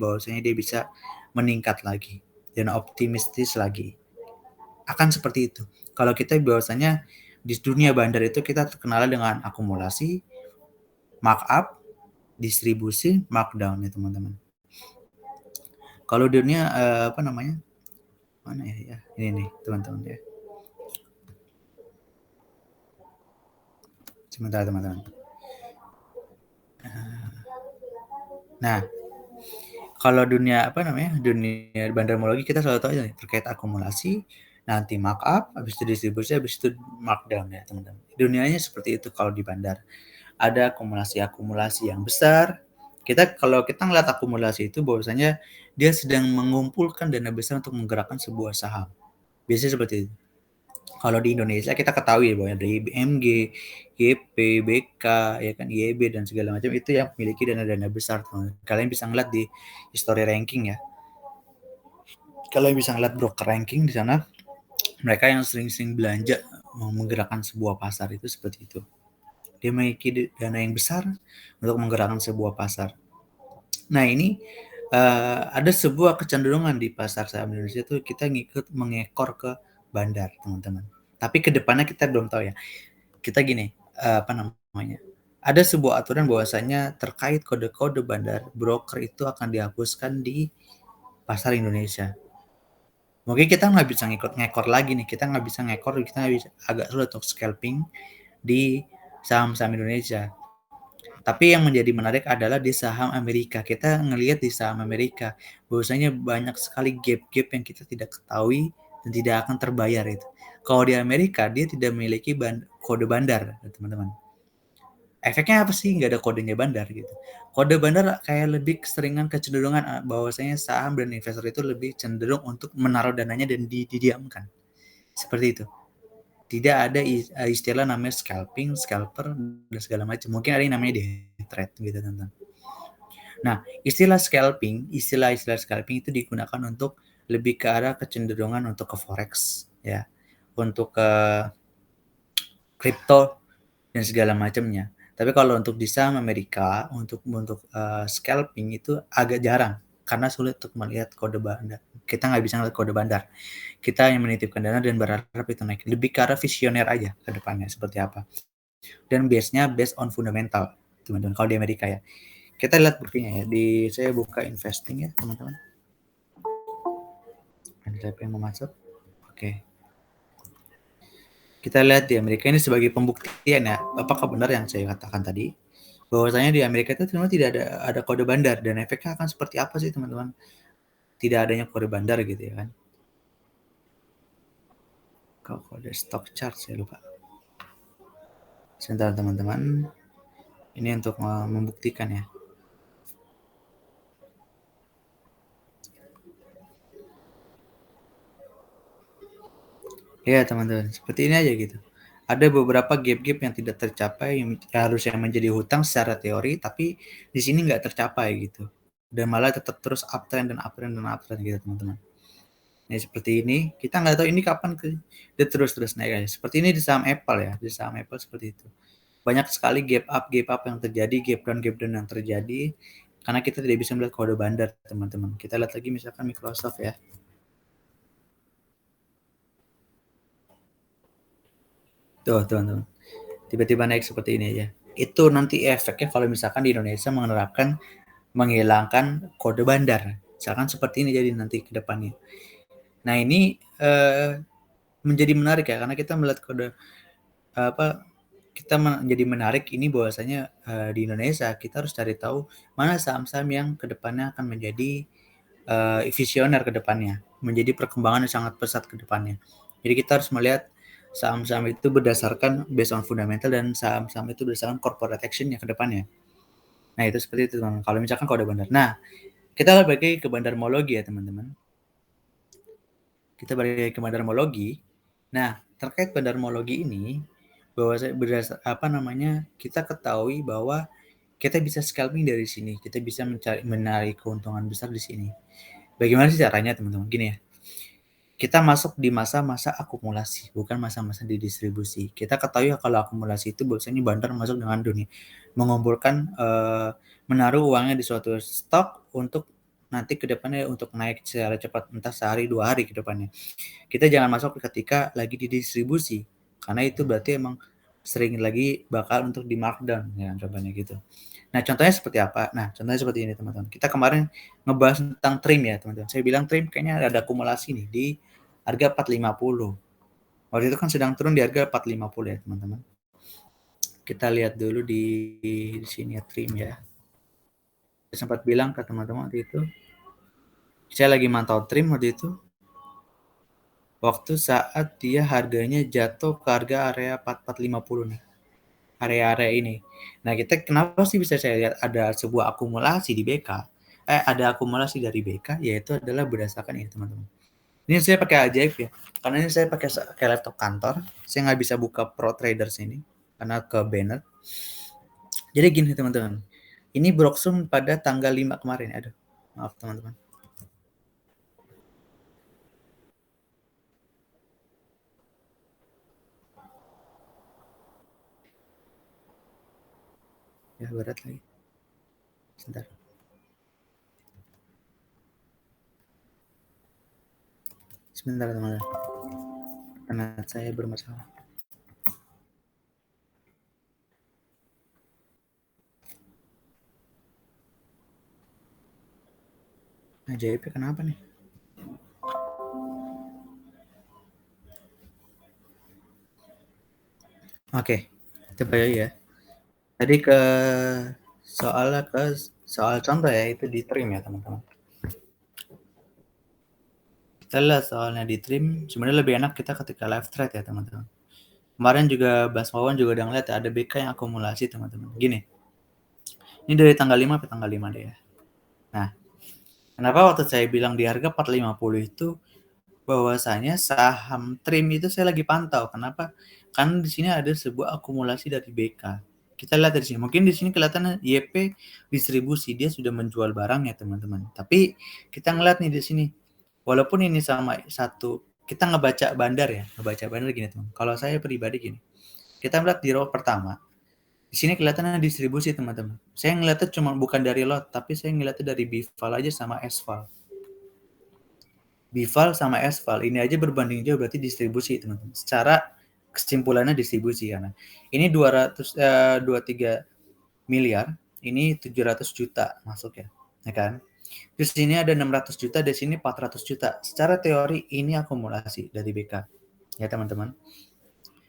bahwasanya dia bisa meningkat lagi dan optimistis lagi. Akan seperti itu. Kalau kita bahwasanya di dunia bandar itu kita terkenal dengan akumulasi, markup, distribusi, markdown ya teman-teman. Kalau dunia apa namanya? Mana ya? Ini nih teman-teman ya. Sebentar teman-teman. Nah, kalau dunia apa namanya? Dunia bandarmologi kita selalu tahu nih terkait akumulasi, nanti markup, habis itu distribusi, habis itu markdown ya teman-teman. Dunianya seperti itu kalau di bandar. Ada akumulasi-akumulasi yang besar. Kalau kita ngeliat akumulasi itu bahwasanya dia sedang mengumpulkan dana besar untuk menggerakkan sebuah saham. Biasanya seperti itu. Kalau di Indonesia kita ketahui bahwa dari BMG, GP, BK, ya kan IEB dan segala macam itu yang memiliki dana-dana besar. Kalian bisa ngeliat di history ranking ya. Kalian bisa ngeliat broker ranking di sana. Mereka yang sering-sering belanja menggerakkan sebuah pasar itu seperti itu. Dia memiliki dana yang besar untuk menggerakkan sebuah pasar. Nah ini ada sebuah kecenderungan di pasar saham Indonesia itu kita ngikut mengekor ke bandar teman-teman. Tapi kedepannya kita belum tahu ya. Kita gini, apa namanya? Ada sebuah aturan bahwasanya terkait kode-kode bandar broker itu akan dihapuskan di pasar Indonesia. Mungkin kita nggak bisa ngekor lagi nih. Kita nggak bisa ngekor, kita nggak bisa agak sulit untuk scalping di saham-saham Indonesia. Tapi yang menjadi menarik adalah di saham Amerika. Kita ngelihat di saham Amerika bahwasanya banyak sekali gap-gap yang kita tidak ketahui dan tidak akan terbayar itu. Kalau di Amerika dia tidak memiliki kode bandar, teman-teman. Efeknya apa sih? Nggak ada kodenya bandar gitu. Kode bandar kayak lebih keseringan kecenderungan bahwasanya saham dan investor itu lebih cenderung untuk menaruh dananya dan didiamkan. Seperti itu. Tidak ada istilah namanya scalping, scalper, dan segala macam. Mungkin ada yang namanya day trade gitu teman-teman. Nah, istilah scalping itu digunakan untuk lebih ke arah kecenderungan untuk ke forex ya, untuk ke kripto dan segala macamnya. Tapi kalau untuk di saham Amerika untuk scalping itu agak jarang karena sulit untuk melihat kode bandar. Kita nggak bisa melihat kode bandar. Kita yang menitipkan dana dan berharap itu naik. Lebih ke arah visioner aja ke depannya seperti apa. Dan base-nya based on fundamental, teman-teman. Kalau di Amerika ya. Kita lihat buktinya ya. Saya buka investing ya, teman-teman. Ada siapa yang mau masuk? Oke. Kita lihat di Amerika ini sebagai pembuktian ya. Apakah benar yang saya katakan tadi? Bahwasanya di Amerika itu sebenarnya tidak ada kode bandar dan efeknya akan seperti apa sih, teman-teman? Tidak adanya kode bandar gitu ya kan. Kalau kode stock chart saya lupa. Sebentar teman-teman. Ini untuk membuktikan ya. Ya teman-teman, seperti ini aja gitu. Ada beberapa gap-gap yang tidak tercapai yang harusnya menjadi hutang secara teori, tapi di sini nggak tercapai gitu. Dan malah tetap terus uptrend dan uptrend dan uptrend gitu teman-teman. Nah seperti ini, kita nggak tahu ini kapan dia terus naik aja. Seperti ini di saham Apple ya, di saham Apple seperti itu. Banyak sekali gap up yang terjadi, gap down yang terjadi, karena kita tidak bisa melihat kode bandar teman-teman. Kita lihat lagi misalkan Microsoft ya. Tuh teman-teman, tiba-tiba naik seperti ini aja. Itu nanti efeknya kalau misalkan di Indonesia menghilangkan kode bandar. Misalkan seperti ini jadi nanti ke depannya. Nah ini menjadi menarik ya karena kita melihat kode kita menjadi menarik ini bahwasanya di Indonesia kita harus cari tahu mana saham-saham yang ke depannya akan menjadi visioner ke depannya, menjadi perkembangan yang sangat pesat ke depannya. Jadi kita harus melihat saham-saham itu berdasarkan based on fundamental dan saham-saham itu berdasarkan corporate action-nya ke depannya. Nah, itu seperti itu, teman-teman. Kalau misalkan kode bandar. Nah, kita balik ke bandarmologi ya, teman-teman. Kita balik ke bandarmologi. Nah, terkait bandarmologi ini, bahwa kita ketahui bahwa kita bisa scalping dari sini. Kita bisa menarik keuntungan besar di sini. Bagaimana sih caranya, teman-teman? Gini ya. Kita masuk di masa-masa akumulasi, bukan masa-masa di distribusi. Kita ketahui kalau akumulasi itu biasanya bandar masuk dengan dunia mengumpulkan menaruh uangnya di suatu stok untuk nanti ke depannya untuk naik secara cepat, entah sehari 2 hari ke depannya. Kita jangan masuk ketika lagi didistribusi, karena itu berarti emang sering lagi bakal untuk di markdown ya contohnya gitu. Nah, contohnya seperti apa? Nah, contohnya seperti ini teman-teman. Kita kemarin ngebahas tentang trim ya teman-teman. Saya bilang trim kayaknya ada akumulasi nih di harga 450. Waktu itu kan sedang turun di harga 450 ya teman-teman. Kita lihat dulu di sini ya trim ya. Saya sempat bilang ke teman-teman waktu itu, saya lagi mantau trim waktu itu, waktu saat dia harganya jatuh ke harga area 4450 nih, area-area ini. Nah, kita kenapa sih bisa saya lihat ada sebuah akumulasi di BK? Ada akumulasi dari BK, yaitu adalah berdasarkan ini teman-teman. Ini saya pakai ajaib ya, karena ini saya pakai laptop kantor, saya nggak bisa buka Pro Traders ini, karena ke banner. Jadi gini teman-teman, ini Broksum pada tanggal 5 kemarin, aduh maaf teman-teman. Ya berat lagi, sebentar. Sebentar teman-teman, karena saya bermasalah. Ajaibnya kenapa nih? Oke, kita balik ya. Tadi ke soal contoh ya, itu di trim ya teman-teman. Kita lihat soalnya di trim, sebenarnya lebih enak kita ketika live trade ya teman-teman. Kemarin juga Bas Wawan juga udah ngeliat ya, ada BK yang akumulasi teman-teman. Gini, ini dari tanggal 5 ke tanggal 5 deh ya. Nah, kenapa waktu saya bilang di harga 450 itu bahwasanya saham trim itu saya lagi pantau. Kenapa? Karena di sini ada sebuah akumulasi dari BK. Kita lihat dari sini. Mungkin di sini kelihatan YP distribusi, dia sudah menjual barang ya teman-teman. Tapi kita ngeliat nih di sini. Walaupun ini sama satu, kita ngebaca bandar ya, ngebaca bandar gini teman. Kalau saya pribadi gini, kita melihat di row pertama, di sini kelihatannya distribusi teman-teman. Saya ngeliatnya cuma bukan dari lot, tapi saya ngeliatnya dari Bival aja sama Esval. Bival sama Esval ini aja berbanding jauh berarti distribusi teman-teman. Secara kesimpulannya distribusi karena ini 23 miliar, ini 700 juta masuk ya kan? Terus sini ada 600 juta, di sini 400 juta. Secara teori ini akumulasi dari BK. Ya teman-teman.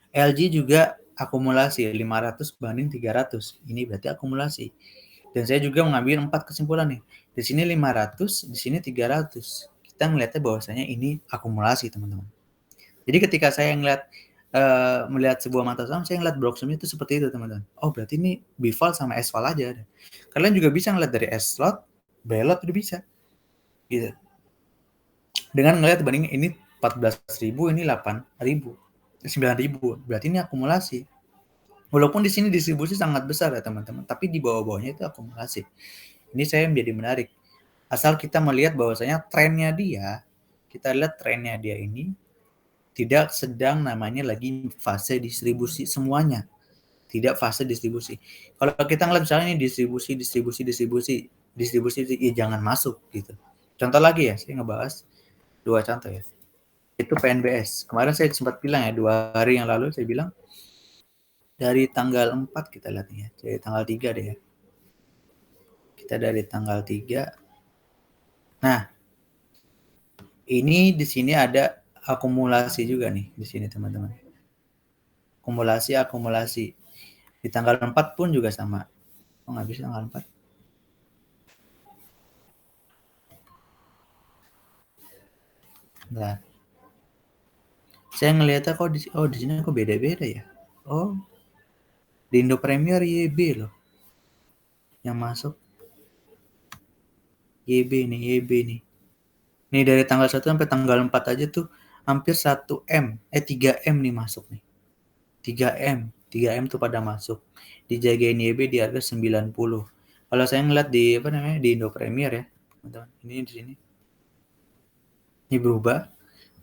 LG juga akumulasi 500 banding 300. Ini berarti akumulasi. Dan saya juga mengambil 4 kesimpulan nih. Di sini 500, di sini 300. Kita melihatnya bahwasanya ini akumulasi, teman-teman. Jadi ketika saya melihat sebuah mata saham, saya ngeliat Broksum itu seperti itu, teman-teman. Oh, berarti ini Bival sama Esval aja. Kalian juga bisa ngeliat dari S-lot, B-lot udah bisa. Gitu. Dengan ngelihat bandingin ini 14.000, ini 8.000, 9.000. Berarti ini akumulasi. Walaupun di sini distribusi sangat besar ya teman-teman, tapi di bawah-bawahnya itu akumulasi. Ini saya menjadi menarik. Asal kita melihat bahwasanya trennya dia, kita lihat trennya dia ini tidak sedang namanya lagi fase distribusi semuanya. Tidak fase distribusi. Kalau kita ngeliat misalnya ini distribusi, ya jangan masuk gitu. Contoh lagi ya, saya ngebahas 2 contoh ya. Itu PNBS. Kemarin saya sempat bilang ya, 2 hari yang lalu saya bilang dari tanggal 4 kita lihat ya, dari tanggal 3 deh ya. Kita dari tanggal 3. Nah, ini di sini ada akumulasi juga nih di sini teman-teman. Akumulasi. Di tanggal 4 pun juga sama. Oh, nggak bisa tanggal 4. Nah, saya ngelihatnya kok di sini kok beda-beda ya. Oh, di Indo Premier YB loh yang masuk. YB nih. Nih dari tanggal 1 sampai tanggal 4 aja tuh hampir 1M, 3M nih masuk nih. 3M tuh pada masuk. Dijagain YB di harga 90. Kalau saya ngeliat di di Indo Premier ya, teman-teman. Ini di sini. Ini berubah.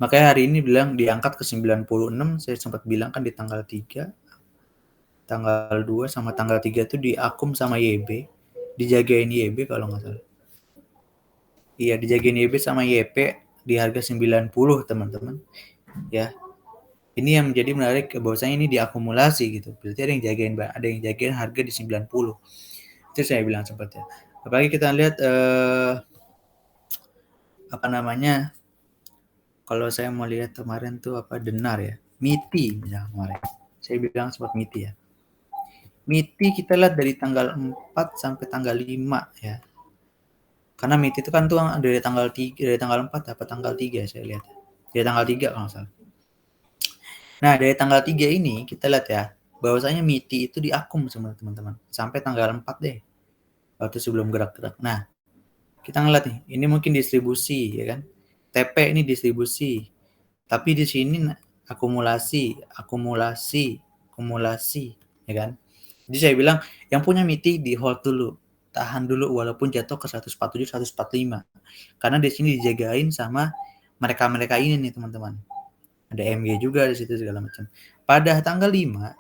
Makanya hari ini bilang diangkat ke 96, saya sempat bilang kan di tanggal 3, tanggal 2 sama tanggal 3 tuh diakum sama YB. Dijagain YB kalau nggak salah. Iya, dijagain YB sama YP di harga 90 teman-teman. Ya, ini yang menjadi menarik bahwasanya ini diakumulasi gitu. Berarti ada yang jagain harga di 90. Itu saya bilang seperti. Apalagi kita lihat apa namanya? Kalau saya mau lihat kemarin tuh apa Denar ya. MITI misalnya kemarin. Saya bilang sempat MITI ya. MITI kita lihat dari tanggal 4 sampai tanggal 5 ya. Karena MITI itu kan tuh dari tanggal 3, dari tanggal 4 apa tanggal 3 saya lihat. Dari tanggal 3 kalau nggak salah. Nah, dari tanggal 3 ini kita lihat ya, bahwasanya MITI itu diakum sama teman-teman. Sampai tanggal 4 deh. Waktu sebelum gerak-gerak. Nah, kita ngeliat nih, ini mungkin distribusi ya kan. TP ini distribusi. Tapi di sini akumulasi, akumulasi, akumulasi, ya kan? Jadi saya bilang yang punya MITI di hold dulu, tahan dulu walaupun jatuh ke 147, 145. Karena di sini dijagain sama mereka-mereka ini nih teman-teman. Ada MG juga di situ segala macam. Pada tanggal 5,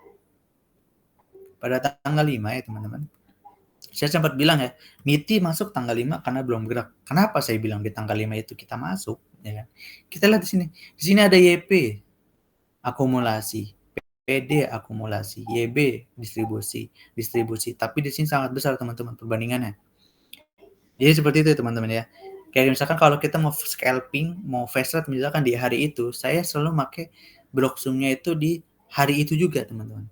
ya teman-teman. Saya sempat bilang ya, MITI masuk tanggal 5 karena belum gerak. Kenapa saya bilang di tanggal 5 itu kita masuk, ya kan? Kita lihat di sini. Di sini ada YP akumulasi, PD akumulasi, YB distribusi, distribusi. Tapi di sini sangat besar teman-teman perbandingannya. Jadi seperti itu teman-teman ya. Kayak misalkan kalau kita mau scalping, mau fast trade misalkan di hari itu, saya selalu pakai blok zoom-nya itu di hari itu juga teman-teman.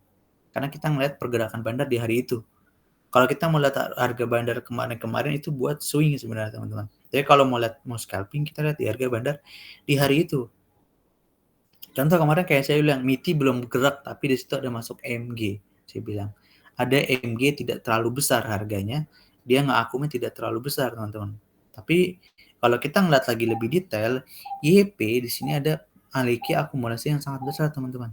Karena kita ngeliat pergerakan bandar di hari itu. Kalau kita mau lihat harga bandar kemarin-kemarin itu buat swing sebenarnya teman-teman. Jadi kalau mau scalping kita lihat di harga bandar di hari itu. Contoh kemarin kayak saya bilang MITI belum gerak tapi di situ ada masuk MG. Saya bilang ada MG tidak terlalu besar harganya, dia ngakumnya tidak terlalu besar teman-teman. Tapi kalau kita ngeliat lagi lebih detail, YP di sini ada memiliki akumulasi yang sangat besar teman-teman.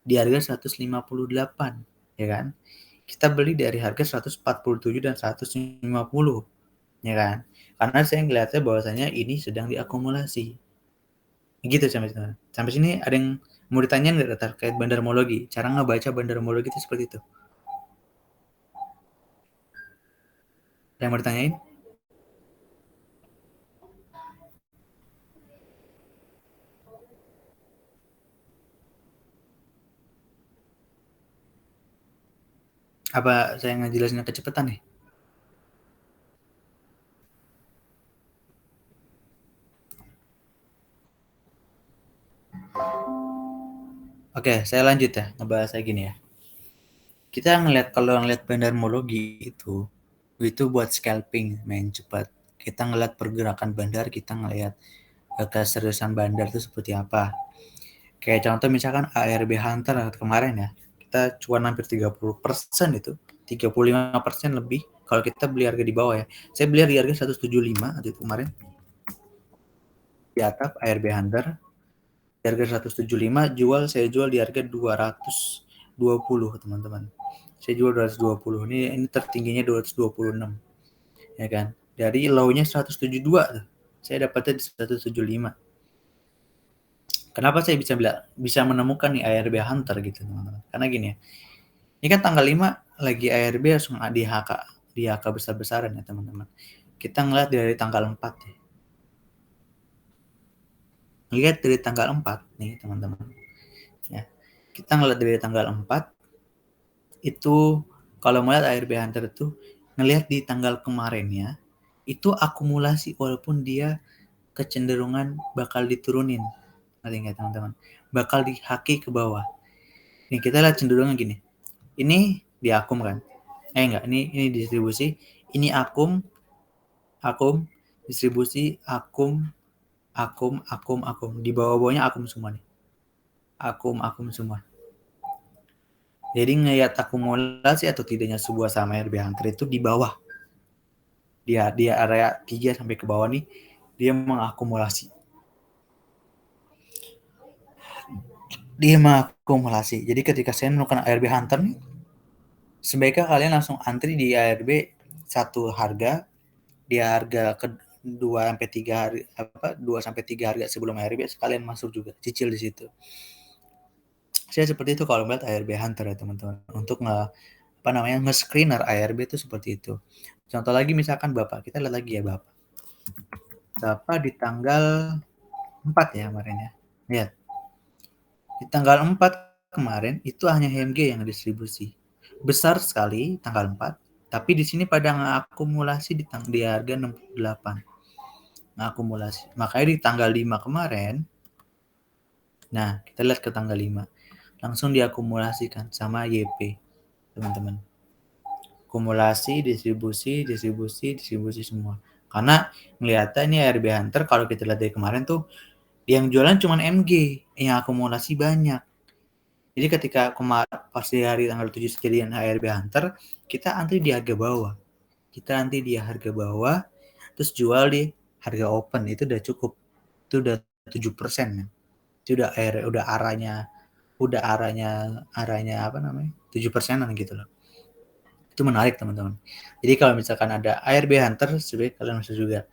Di harga 158, ya kan? Kita beli dari harga 147 dan 150, ya kan? Karena saya ngeliatnya bahwasanya ini sedang diakumulasi. Gitu sampai sini ada yang mau ditanyain nggak terkait bandarmologi? Cara ngebaca bandarmologi itu seperti itu. Ada yang mau ditanyain? Apa saya ngejelasinnya kecepatan nih? Oke, saya lanjut ya, ngebahas kayak gini ya. Kita kalau ngeliat bandarmologi itu buat scalping, main cepat. Kita ngeliat pergerakan bandar, kita ngeliat keseriusan bandar itu seperti apa. Kayak contoh misalkan ARB Hunter kemarin ya, kita cuan hampir 30% itu, 35% lebih kalau kita beli harga di bawah ya. Saya beli di harga 175 waktu itu kemarin. Di atap ARB Hunter di harga 175, saya jual di harga 220 teman-teman. Saya jual 220. Ini tertingginya 226. Ya kan? Dari low-nya 172 tuh. Saya dapatnya di 175. Kenapa saya bisa menemukan nih ARB Hunter gitu teman-teman? Karena gini ya. Ini kan tanggal 5 lagi ARB langsung di HK besar-besaran ya teman-teman. Kita ngeliat dari tanggal 4 ya. Ngeliat dari tanggal 4 nih teman-teman. Ya. Kita ngeliat dari tanggal 4 itu kalau melihat ARB Hunter itu ngelihat di tanggal kemarinnya itu akumulasi walaupun dia kecenderungan bakal diturunin. Ngerti nggak teman-teman? Bakal dihaki ke bawah. Nih kita lihat cenderungnya gini. Ini diakum kan? Enggak, ini distribusi. Ini akum, akum, distribusi, akum, akum, akum, akum. Di bawah-bawahnya akum semua nih. Akum, akum semua. Jadi ngelihat akumulasi atau tidaknya sebuah saham RB Hunter itu di bawah. Di area 3 sampai ke bawah nih dia mengakumulasi. Jadi ketika saya menemukan ARB Hunter nih, sebaiknya kalian langsung antri di ARB satu harga, di harga ke 2 sampai 3 hari 2 sampai 3 harga sebelum ARB sekalian masuk juga, cicil di situ. Saya seperti itu kalau melihat ARB Hunter ya teman-teman. Untuk nge-screener ARB itu seperti itu. Contoh lagi misalkan Bapak, kita lihat lagi ya Bapak. Berapa di tanggal 4 ya kemarin ya. Lihat, di tanggal 4 kemarin itu hanya HMG yang distribusi. Besar sekali tanggal 4, tapi di sini pada ngakumulasi di harga 68. Ngakumulasi. Makanya di tanggal 5 kemarin, nah kita lihat ke tanggal 5, langsung diakumulasikan sama YP, teman-teman. Kumulasi, distribusi semua. Karena melihatnya ini ARB Hunter kalau kita lihat dari kemarin tuh yang jualan cuma MG, yang akumulasi banyak. Jadi ketika pas di hari tanggal 7 kejadian ARB Hunter, kita antri di harga bawah. Kita antri di harga bawah, terus jual di harga open, itu udah cukup. Itu udah 7% kan. Itu udah arahnya apa namanya? 7%-an gitu loh. Itu menarik teman-teman. Jadi kalau misalkan ada ARB Hunter, sebaiknya kalian masuk juga.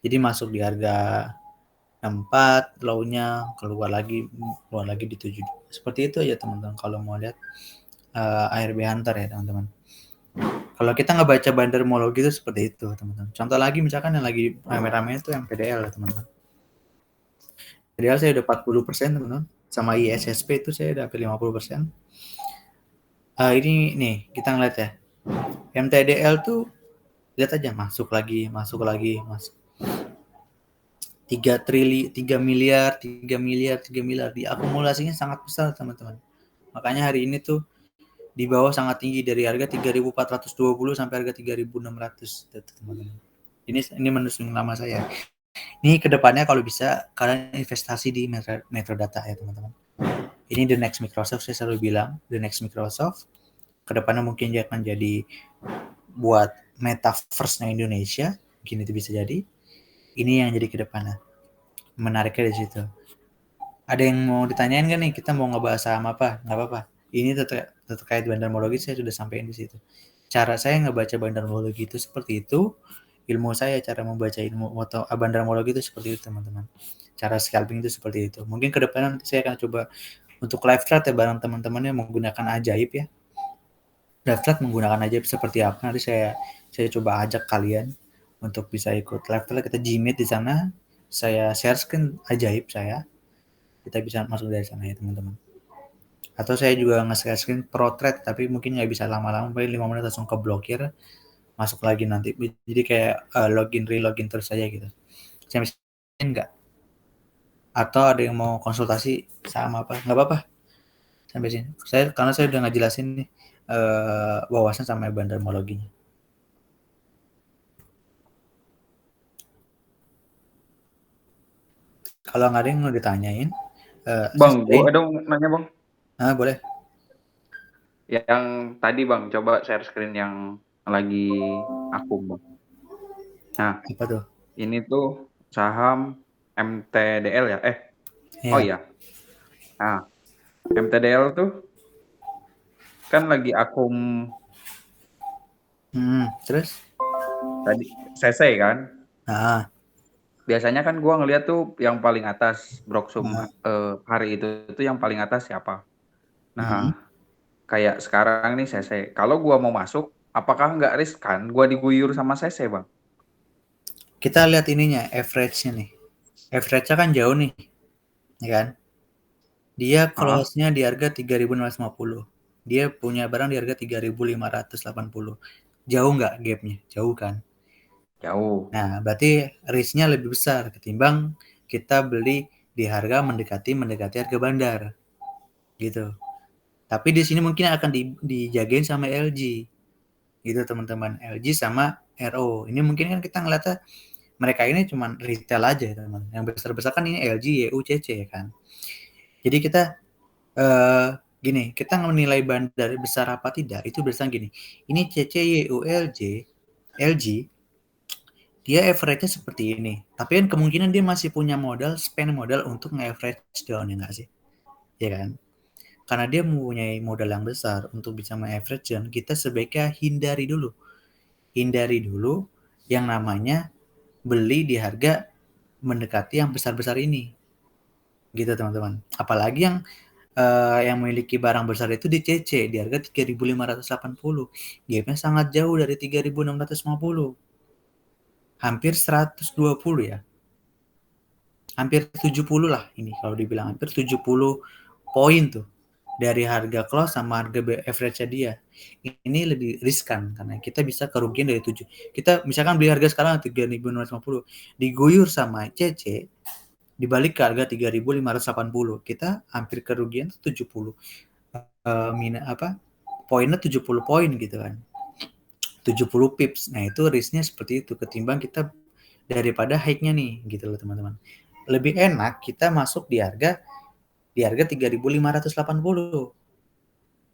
Jadi masuk di harga 64, low-nya keluar lagi di 7. Seperti itu aja teman-teman kalau mau lihat ARB Hunter ya teman-teman. Kalau kita ngebaca bandarmologi itu seperti itu teman-teman. Contoh lagi misalkan yang lagi rame-rame itu yang PDL ya teman-teman. PDL saya udah 40% teman-teman. Sama ISSP itu saya udah hampir 50%. Ini nih kita ngeliat ya. MTDL tuh lihat aja masuk lagi. 3 miliar diakumulasinya sangat besar teman-teman. Makanya hari ini tuh di bawah sangat tinggi dari harga 3.420 sampai harga 3.600 teman-teman. Ini menurut lama saya. Ini kedepannya kalau bisa kalian investasi di Metrodata ya teman-teman. Ini the next Microsoft, saya selalu bilang the next Microsoft. Kedepannya mungkin dia akan jadi buat metaverse-nya Indonesia, mungkin itu bisa jadi. Ini yang jadi kedepannya. Menariknya di situ. Ada yang mau ditanyain kan nih? Kita mau ngebahas saham apa? Nggak apa-apa. Ini terkait bandarmologi saya sudah sampaikan di situ. Cara saya ngebaca bandarmologi itu seperti itu. Ilmu saya cara membaca ilmu bandarmologi itu seperti itu teman-teman. Cara scalping itu seperti itu. Mungkin ke depan nanti saya akan coba untuk live trade ya bareng teman-temannya menggunakan ajaib ya. Live trade menggunakan ajaib seperti apa? Nanti saya coba ajak kalian untuk bisa ikut live trade. Kita Gmeet di sana. Saya share screen ajaib saya. Kita bisa masuk dari sana ya teman-teman. Atau saya juga nge-share screen pro trade tapi mungkin nggak bisa lama-lama, paling 5 menit langsung ke blokir, masuk lagi nanti. Jadi kayak login terus saja gitu. Saya bisa nggak? Atau ada yang mau konsultasi sama apa? Nggak apa-apa. Sampai sini. Karena saya udah ngejelasin nih wawasan sama bandarmologinya. Kalau nggak ada yang mau ditanyain, Bang, gue dong nanya bang. boleh. Yang tadi bang, coba share screen yang lagi aku bang. Nah, Apa tuh? ini tuh saham MTDL ya? Oh Ya. iya. Nah, MTDL tuh kan lagi akum Terus? tadi CC kan. Nah, Biasanya kan gua ngeliat tuh yang paling atas Broksum nah. hari itu tuh yang paling atas siapa? Hmm. Nah, kayak sekarang nih CC. Kalau gua mau masuk, apakah nggak riskan gua diguyur sama CC, Bang? Kita lihat ininya, average-nya nih. Average-nya kan jauh nih, ya kan? Dia Hah? close-nya di harga 3.650. Dia punya barang di harga 3.580. Jauh nggak gap-nya? Jauh kan? Jauh. Nah, berarti risk-nya lebih besar ketimbang kita beli di harga mendekati harga bandar. Gitu. Tapi di sini mungkin akan dijagain sama LG. Gitu teman-teman. LG sama RO. Ini mungkin kan kita ngeliatnya mereka ini cuma retail aja teman. Yang besar-besar kan ini LG, YU, CC ya kan. Jadi kita gini, kita menilai bandar besar apa tidak itu berdasarkan gini. Ini CC, YU, LG, dia average-nya seperti ini. Tapi kan kemungkinan dia masih punya spend modal untuk nge-average down ya nggak sih? Ya kan? Karena dia mempunyai modal yang besar untuk bisa nge-average down, kita sebaiknya hindari dulu yang namanya beli di harga mendekati yang besar-besar ini. Gitu teman-teman. Apalagi yang memiliki barang besar itu di CC di harga 3.580. Gapnya sangat jauh dari 3.650. hampir 120 ya. Hampir 70 lah ini kalau dibilang hampir 70 poin tuh dari harga close sama harga average dia. Ini lebih riskan karena kita bisa kerugian dari 7. Kita misalkan beli harga sekarang 3.950, diguyur sama CC dibalik ke harga 3.580. Kita hampir kerugian 70 poinnya 70 poin gitu kan. 70 pips. Nah, itu risknya seperti itu ketimbang kita daripada high-nya nih gitu loh teman-teman. Lebih enak kita masuk di harga 3.580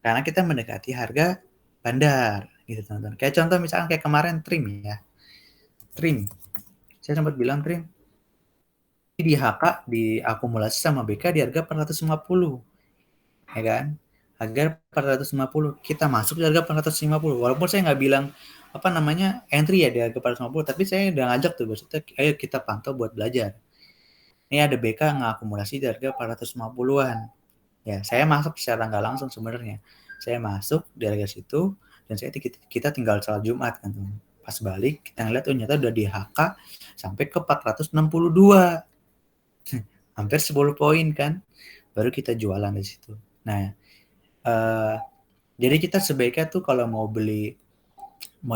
karena kita mendekati harga bandar gitu teman-teman. Kayak contoh misalkan kayak kemarin trim ya. Trim. Saya sempat bilang trim di HK diakumulasi sama BK di harga 450. Ya kan? Harga 450. Kita masuk di harga 450. Walaupun saya nggak bilang entry ya di harga 450, tapi saya udah ngajak tuh maksudnya ayo kita pantau buat belajar. Ini ada BK ngakumulasi di harga 450-an. Ya, saya masuk secara nggak langsung sebenarnya. Saya masuk di harga situ dan kita tinggal salat Jumat kan teman. Pas balik kita ngeliat ternyata udah di HK sampai ke 462. Hampir 10 poin kan. Baru kita jualan di situ. Nah, jadi kita sebaiknya tuh kalau mau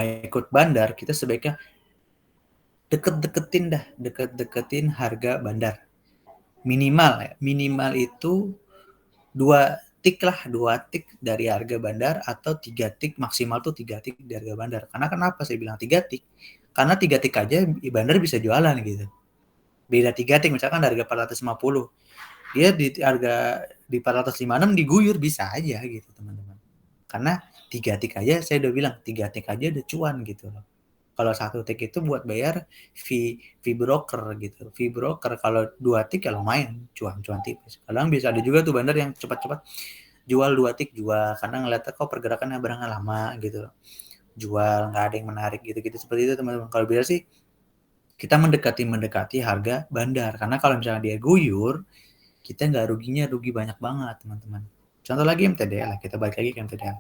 ikut bandar, kita sebaiknya deket-deketin harga bandar. Minimal itu 2 tik dari harga bandar atau 3 tik, maksimal tuh 3 tik dari harga bandar. Karena kenapa saya bilang 3 tik? Karena 3 tik aja bandar bisa jualan gitu. Beda 3 tik misalkan harga 450. Dia di harga di 456 diguyur bisa aja gitu teman-teman. Karena 3 tik aja saya udah bilang 3 tik aja udah cuan gitu loh. Kalau 1 tik itu buat bayar fee broker gitu. Fee broker kalau 2 tik ya lumayan cuan tipis. Kadang bisa ada juga tuh bandar yang cepat-cepat jual 2 tik jual karena ngeliatnya kok pergerakannya barangnya lama gitu. Jual nggak ada yang menarik gitu-gitu seperti itu teman-teman. Kalau biasa sih kita mendekati harga bandar karena kalau misalnya dia guyur kita nggak rugi banyak banget teman-teman. Contoh lagi MTDL, kita balik lagi ke MTDL.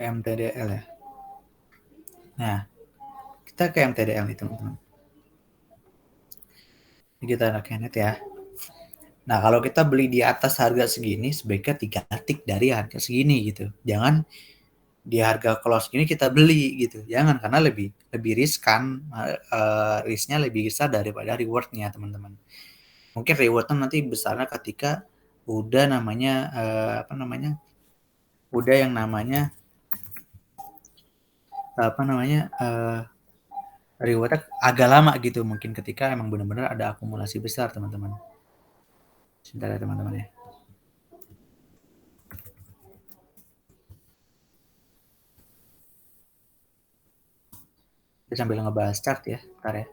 MTDL ya. Nah, kita ke MTDL nih teman-teman. Ini kita net ya. Nah, kalau kita beli di atas harga segini, sebaiknya 3 tik dari harga segini gitu. Jangan di harga close gini kita beli gitu. Jangan, karena lebih riskan, risknya lebih besar daripada rewardnya teman-teman. Mungkin rewardnya nanti besarnya ketika udah udah yang namanya rewardnya agak lama gitu, mungkin ketika emang benar-benar ada akumulasi besar teman-teman. Sebentar ya teman-teman ya. Kita sambil ngebahas chart ya, ntar ya.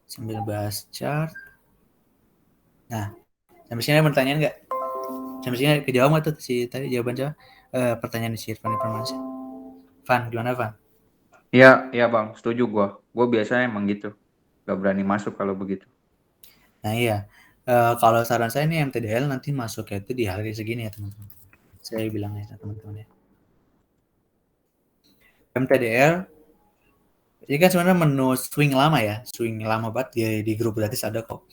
Sambil bahas chart. Nah, sampai sini ada pertanyaan nggak? Sampai sini kejawab nggak tuh si tadi jawaban siapa? Pertanyaan si Irfan Informasi. Van, gimana Van? Iya bang, setuju gue. Gue biasanya emang gitu, gak berani masuk kalau begitu. Nah iya, kalau saran saya nih MTDL nanti masuknya itu di harga segini ya teman-teman. Saya bilang ya teman-teman ya. MTDL ini kan sebenarnya menu swing lama ya, swing lama banget di grup gratis ada kok.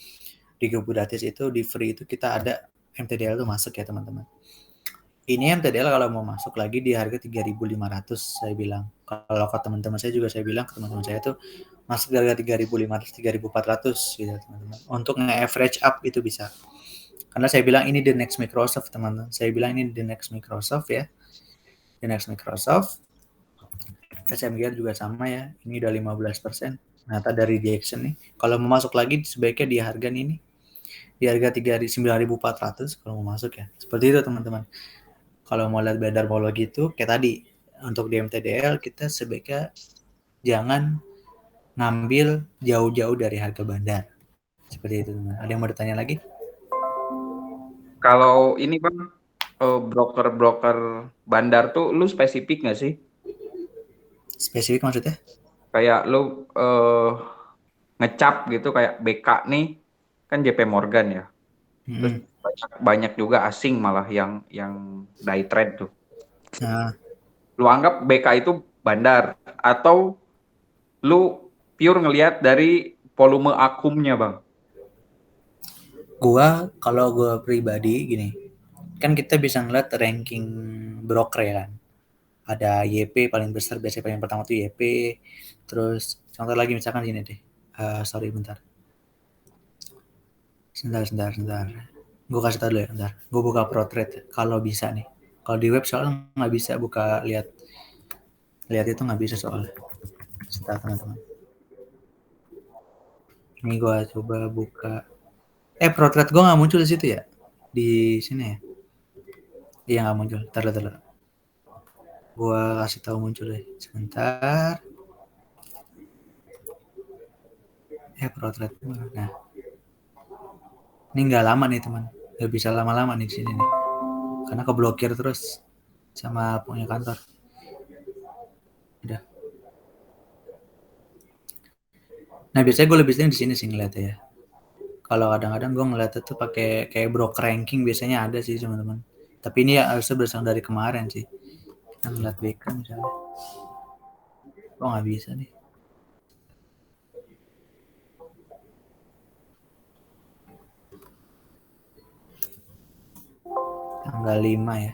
Di grup gratis itu di free itu kita ada MTDL tuh masuk ya teman-teman. Ini MTDL kalau mau masuk lagi di harga 3.500 saya bilang. Kalau ke teman-teman saya juga saya bilang ke teman-teman saya tuh masuk di harga 3.500 3.400 gitu teman-teman. Untuk nge-average up itu bisa. Karena saya bilang ini the next Microsoft teman-teman. Saya bilang ini the next Microsoft ya. The next Microsoft. SMG juga sama ya. Ini udah 15%. Ternyata dari reaction nih. Kalau mau masuk lagi sebaiknya di harga ini. Di harga 9.400 kalau mau masuk ya. Seperti itu teman-teman. Kalau mau lihat bandar polo gitu, kayak tadi, untuk di MTDL kita sebaiknya jangan ngambil jauh-jauh dari harga bandar. Seperti itu teman. Ada yang mau ditanya lagi? Kalau ini bang, broker-broker bandar tuh lu spesifik nggak sih? Spesifik maksudnya? Kayak lu ngecap gitu kayak BK nih, kan JP Morgan ya. Terus Mm-mm. banyak juga asing malah yang day trade tuh. Nah, Lu anggap BK itu bandar atau lu pure ngelihat dari volume akumnya, Bang? kalau gua pribadi gini, kan kita bisa ngeliat ranking broker ya kan. Ada YP paling besar, biasanya paling pertama tuh YP. Terus contoh lagi misalkan gini deh. Sorry bentar. Sebentar. Gue kasih tau dulu ya, bentar. Gue buka pro trade kalau bisa nih. Kalau di web soalnya nggak bisa buka lihat lihat itu nggak bisa soalnya. Sebentar teman-teman. Ini gue coba buka. Pro trade gue nggak muncul di situ ya? Di sini ya? Iya nggak muncul. Taruh. Gue kasih tahu muncul deh. Sebentar. Pro trade. Nah, ini nggak lama nih teman. Nggak bisa lama-lama nih di sini nih. Karena keblokir terus sama punya kantor. Udah. Nah biasanya gue lebih sering di sini sih ngeliatnya ya. Kalau kadang-kadang gue ngeliat itu pakai kayak broker ranking biasanya ada sih teman-teman. Tapi ini ya harusnya berasal dari kemarin sih. Kita ngeliat BK misalnya. Kok nggak bisa nih? Tanggal 5 ya.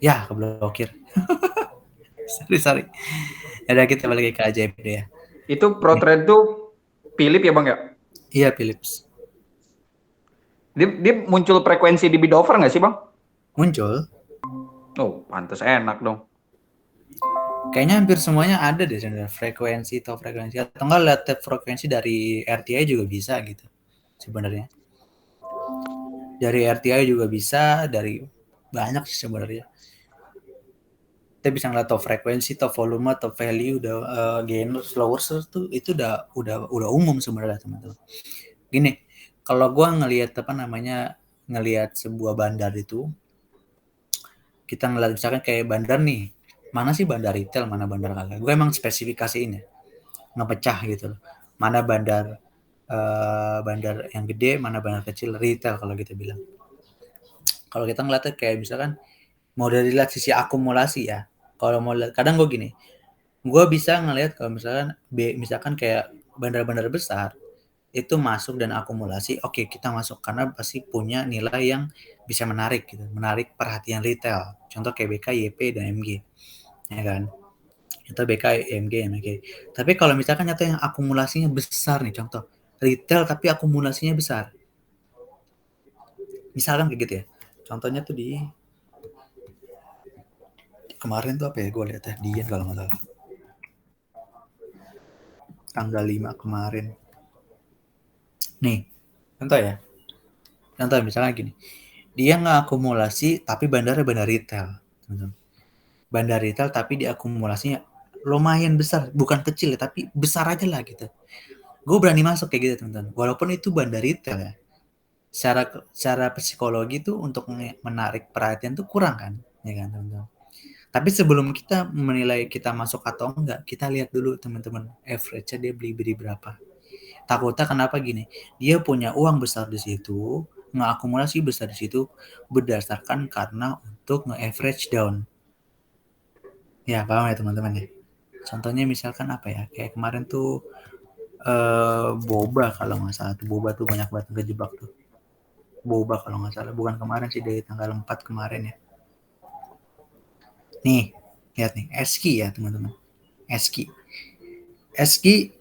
Ya keblokir. sorry. Ada kita balik ke ajaib deh ya. Itu pro Nih. trade tuh Philip ya, Bang ya? Iya Philips. Dia muncul frekuensi di bid offer nggak sih, Bang? Muncul. Oh, pantas enak dong. Kayaknya hampir semuanya ada deh sebenarnya. Top frekuensi. Atau enggak lihat frekuensi dari RTI juga bisa gitu. Sebenarnya. Dari RTI juga bisa. Dari banyak sih sebenarnya. Kita bisa ngeliat top frekuensi, top volume, top value, udah gainer, slowers tuh itu udah umum sebenarnya teman-teman. Gini, kalau gue ngelihat apa namanya ngelihat sebuah bandar itu, kita ngeliat misalkan kayak bandar nih, mana sih bandar retail, mana bandar kagak. Gue emang spesifikasiin ya, ngepecah gitu loh. Mana bandar yang gede, mana bandar kecil, retail kalau kita bilang. Kalau kita ngeliatnya kayak misalkan mau dari lihat sisi akumulasi ya. Kalau mau lihat, kadang gue gini, gue bisa ngelihat kalau misalkan kayak bandar-bandar besar itu masuk dan akumulasi, oke kita masuk karena pasti punya nilai yang bisa menarik gitu, menarik perhatian retail. Contoh kayak BK, YP dan MG, ya kan? Itu BK, MG, MG. Tapi kalau misalkan nyata yang akumulasinya besar nih, contoh retail tapi akumulasinya besar, misalkan kayak gitu ya. Contohnya tuh di kemarin tuh apa ya? Gue lihat ya, Dian kalau nggak salah. Tanggal 5 kemarin. Nih, contoh ya. Contoh misalnya gini, dia nggak akumulasi tapi bandarnya bandar retail. Bandar retail tapi diakumulasinya lumayan besar, bukan kecil ya, tapi besar aja lah gitu. Gue berani masuk kayak gitu teman-teman. Walaupun itu bandar retail ya, secara psikologi tuh untuk menarik perhatian tuh kurang kan, ya kan teman-teman. Tapi sebelum kita menilai kita masuk atau enggak, kita lihat dulu teman-teman average-nya dia beli berapa. Takutnya kenapa gini? Dia punya uang besar di situ, ngeakumulasi besar di situ berdasarkan karena untuk nge-average down. Ya, paham ya teman-teman ya? Contohnya misalkan apa ya? Kayak kemarin tuh boba kalau nggak salah tuh. Boba tuh banyak banget kejebak tuh. Boba kalau nggak salah. Bukan kemarin sih, dari tanggal 4 kemarin ya. Nih, lihat nih. Eski ya teman-teman. Eski. Eski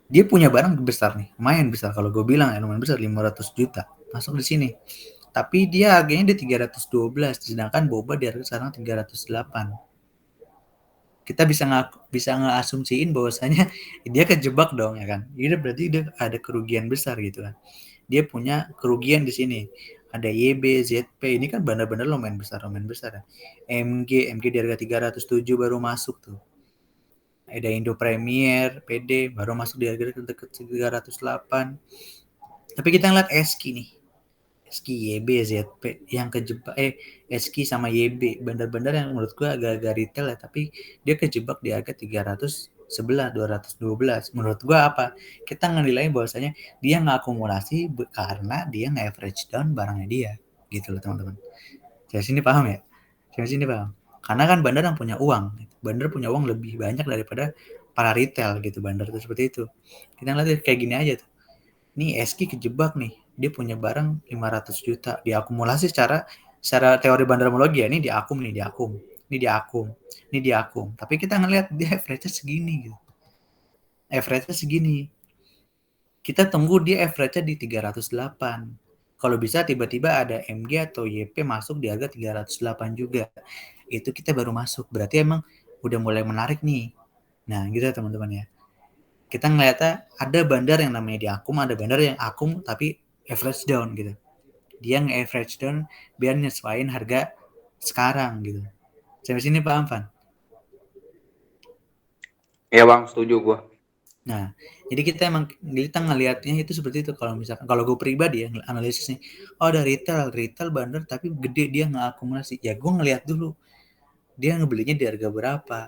dia punya barang besar nih, lumayan besar kalau gue bilang ya, lumayan besar, 500 juta masuk di sini. Tapi dia harganya di 312, sedangkan boba di harga sekarang 308. Kita bisa ngeasumsiin bahwasanya dia kejebak dong ya kan. Ini berarti dia ada kerugian besar gitu kan. Dia punya kerugian di sini. Ada YB, ZP, ini kan benar-benar lumayan besar ya. MG di harga 307 baru masuk tuh. Ada Indo Premier, PD baru masuk di harga dekat 308. Tapi kita ngeliat Eski nih. Eski, YB, ZP yang kejebak Eski sama YB bener-bener yang menurut gue agak-agak retail ya, tapi dia kejebak di harga 300 212. Menurut gua apa? Kita ngenilai bahwasanya dia nggak akumulasi karena dia nggak average down barangnya dia, gitu loh teman-teman. Dari sini paham ya? Dari sini paham. Karena kan bandar yang punya uang, bandar punya uang lebih banyak daripada para retail gitu, bandar itu seperti itu. Kita lihat kayak gini aja tuh. Nih SK kejebak nih, dia punya barang 500 juta, diakumulasi secara teori bandarmologi ya, ini diakum, ini diakum, ini diakum, ini diakum. Tapi kita ngelihat dia average-nya segini gitu. Average-nya segini. Kita tunggu dia average-nya di 308. Kalau bisa tiba-tiba ada MG atau YP masuk di harga 308 juga. Itu kita baru masuk. Berarti emang udah mulai menarik nih. Nah, gitu ya teman-teman ya. Kita ngeliatnya ada bandar yang namanya diakum, ada bandar yang akum tapi average down gitu. Dia nge-average down biar nyesuaiin harga sekarang gitu. Sampai sini paham, Van? Iya bang, setuju gue. Nah, jadi kita ngelihatnya itu seperti itu. Kalau misalkan kalau gue pribadi ya analisisnya, oh ada retail bandar tapi gede dia nggak akumulasi. Ya gue ngelihat dulu dia ngebelinya di harga berapa.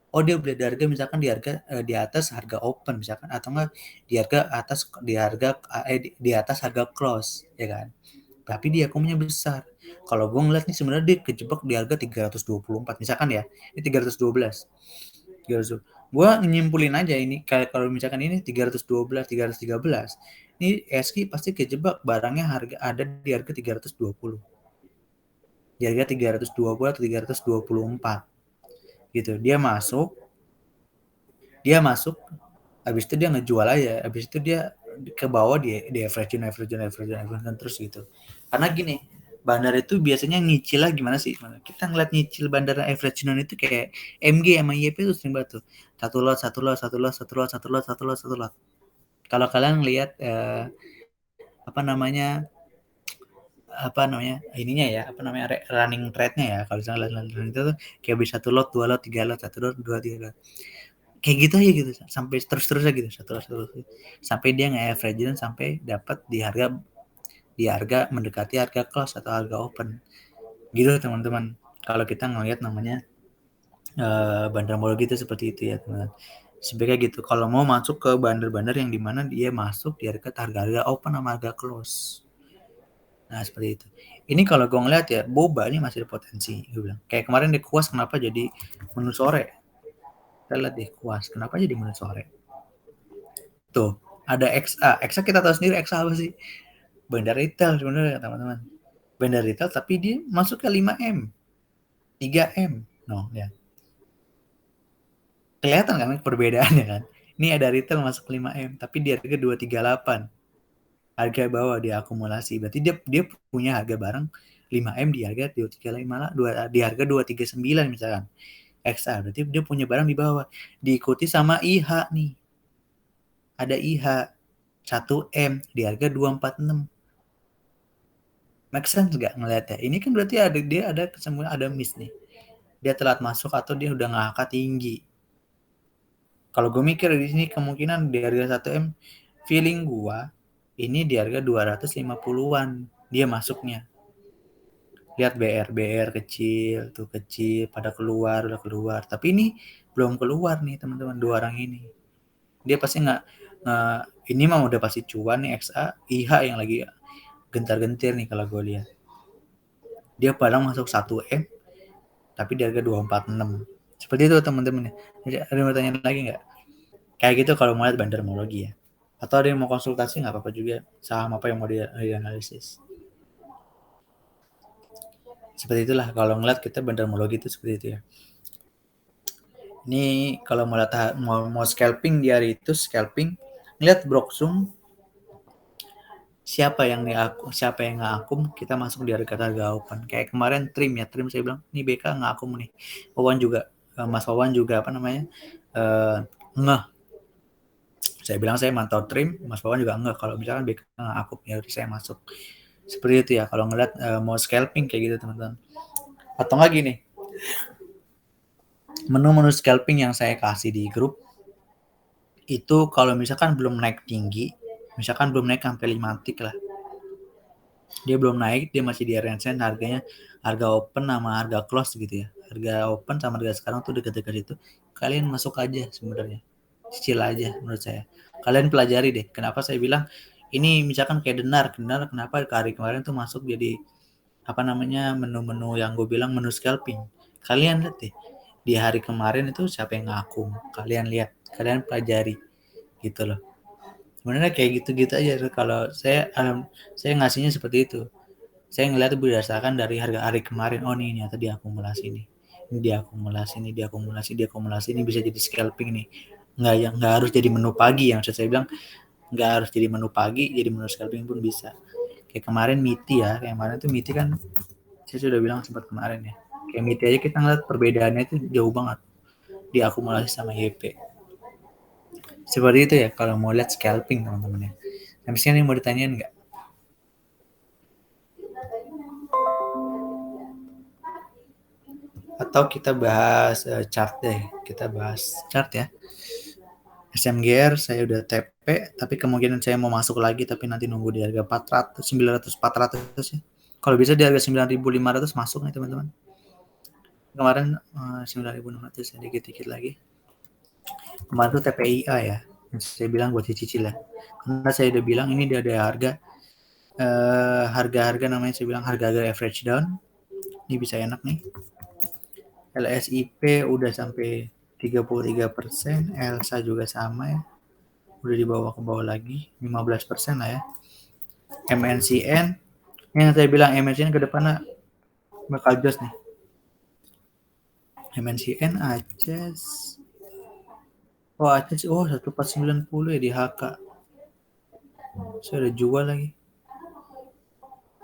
Oh dia beli di harga misalkan di atas harga open misalkan atau enggak di atas harga close ya kan. Tapi dia akumnya besar. Kalau gue ngeliat nih sebenarnya dia kejebak di harga 324 misalkan ya. Ini 312. 300. Gue nyimpulin aja ini kayak kalau misalkan ini 312, 313. Ini SK pasti kejebak barangnya ada di harga 320. Di harga 320 atau 324 gitu. Dia masuk habis itu dia ngejual aja, habis itu dia ke bawah di average terus gitu. Karena gini, bandar itu biasanya nyicil lah gimana sih? Kita ngeliat nyicil bandar average itu kayak MG sama YP itu sering banget tuh. Satu lot, satu lot, satu lot, satu lot, satu lot, satu lot, satu lot. Kalau kalian lihat apa namanya ininya ya apa namanya running trade-nya ya kalau misalnya running itu tuh kayak bisa satu lot, dua lot, tiga lot, satu lot, dua, tiga lot kayak gitu aja gitu sampai terus-terusnya gitu terus sampai dia nge-average sampai dapat di harga mendekati harga close atau harga open gitu teman-teman kalau kita ngelihat namanya bandarmologi itu seperti itu ya teman-teman sebagai gitu kalau mau masuk ke bandar-bandar yang dimana dia masuk di harga open sama harga close. Nah seperti itu. Ini kalau gue ngeliat ya boba ini masih ada potensi. Gue bilang kayak kemarin di Kuas kenapa jadi menu sore. Kita lihat deh Kuas kenapa jadi menu sore. Tuh ada XA. XA kita tahu sendiri XA apa sih? Bandar retail sebenarnya teman-teman. Bandar retail tapi dia masuk ke 5M, 3M. No ya. Kelihatan kan perbedaannya kan. Ini ada retail masuk 5M tapi di harga 238. Harga bawah dia akumulasi. Berarti dia punya harga barang 5M di harga 235 di harga 239 misalkan. XA berarti dia punya barang di bawah. Diikuti sama IH nih. Ada IH 1M di harga 246. Make sense nggak ngeliatnya? Ini kan berarti dia ada kesembuhan ada miss nih. Dia telat masuk atau dia udah ngangkat tinggi. Kalau gue mikir di sini kemungkinan di harga 1M feeling gua ini di harga 250-an dia masuknya. Lihat BR kecil tuh kecil pada udah keluar tapi ini belum keluar nih teman-teman dua orang ini dia pasti nggak ini mah udah pasti cuan nih XA IH yang lagi gentar-gentir nih kalau gue lihat dia padang masuk 1M tapi di harga 246 seperti itu teman-teman ya ada yang mau tanya lagi nggak kayak gitu kalau mau lihat bandarmologi ya atau ada yang mau konsultasi nggak apa-apa juga saham apa yang mau dianalisis seperti itulah kalau ngeliat kita bandarmologi itu seperti itu ya. Ini kalau mau scalping di hari itu scalping lihat Broksum siapa yang nggak akum kita masuk di harga open kayak kemarin trim saya bilang ini BK nggak akum nih Wawan juga Mas Wawan juga apa namanya ngeh saya bilang saya mantau trim Mas Wawan juga ngeh kalau misalkan BK nggak akum ya saya masuk seperti itu ya kalau ngeliat mau scalping kayak gitu teman-teman atau nggak gini menu-menu scalping yang saya kasih di grup itu kalau misalkan belum naik tinggi misalkan belum naik sampai 5 tick lah dia belum naik dia masih di range harganya harga open sama harga close gitu ya harga open sama harga sekarang tuh dekat-dekat itu kalian masuk aja sebenarnya, cicil aja menurut saya. Kalian pelajari deh. Kenapa saya bilang ini misalkan kayak Denar kenapa hari kemarin tuh masuk jadi apa namanya menu-menu yang gue bilang menu scalping. Kalian lihat deh di hari kemarin itu siapa yang ngaku. Kalian lihat, kalian pelajari gitu loh. Sebenarnya kayak gitu-gitu aja. Kalau saya ngasihnya seperti itu. Saya ngeliat berdasarkan dari harga hari kemarin. Oh nih ternyata diakumulasi nih. Ini diakumulasi ini bisa jadi scalping nih. Nggak harus jadi menu pagi yang saya bilang, nggak harus jadi menu pagi, jadi menu scalping pun bisa. Kayak kemarin MITI ya, kayak kemarin tuh MITI kan saya sudah bilang sempat kemarin ya. Kayak MITI aja kita ngeliat perbedaannya itu jauh banget diakumulasi sama YP. Seperti itu ya kalau mau lihat scalping teman-teman ya. Habis ini mau ditanyain nggak? Atau kita bahas chart deh. Kita bahas chart ya. SMGR saya udah TP, tapi kemungkinan saya mau masuk lagi, tapi nanti nunggu di harga 400, 900, 400 ya. Kalau bisa di harga 9.500 masuk nih teman-teman. Kemarin 9.600 ya, dikit-dikit lagi. Kemarin tuh TPIA ya, yang saya bilang buat cicil ya. Karena saya udah bilang ini dia ada harga namanya saya bilang harga average down. Ini bisa enak nih. LSIP udah sampai 33%, ELSA juga sama ya. Udah dibawa ke bawah lagi 15% lah ya. MNCN yang saya bilang MNCN ke depannya bakal jos nih. MNCN Aces. Oh Aces 1490 ya di HK. Saya udah jual lagi.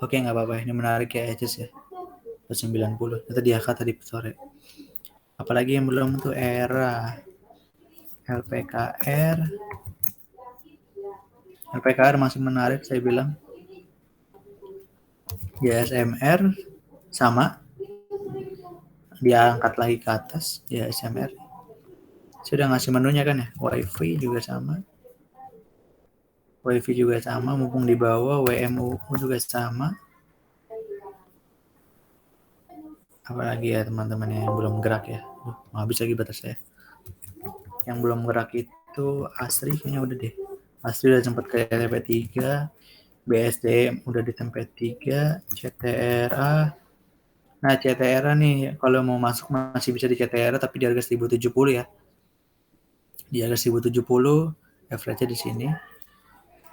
Oke nggak apa-apa, ini menarik ya Aces ya. 90 itu di HK tadi sore. Apalagi yang belum tuh era LPKR masih menarik saya bilang. GSMR sama dia angkat lagi ke atas ya SMR. Sudah ngasih menunya kan ya. WiFi juga sama mumpung di bawah. WMU juga sama. Apalagi ya teman-teman yang belum gerak ya. Habis lagi batas saya. Yang belum gerak itu Asri kayaknya udah deh. Asri udah sempat ke TP3, BSD udah di tempat 3, CTRA. Nah CTRA nih kalau mau masuk masih bisa di CTRA tapi di harga 1070 ya. Di harga 1070, average di sini.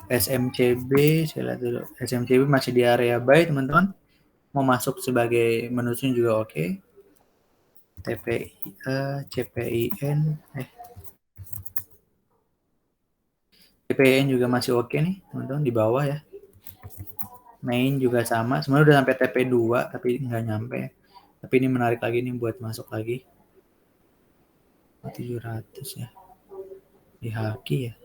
SMCB, saya lihat dulu. SMCB masih di area buy teman-teman. Mau masuk sebagai menu swing juga oke. TPI, CPIN, CPIN juga masih oke nih teman-teman di bawah ya. Main juga sama, sebenarnya udah sampai TP2 tapi nggak nyampe. Tapi ini menarik lagi nih buat masuk lagi. 700 ya. Di Haki ya.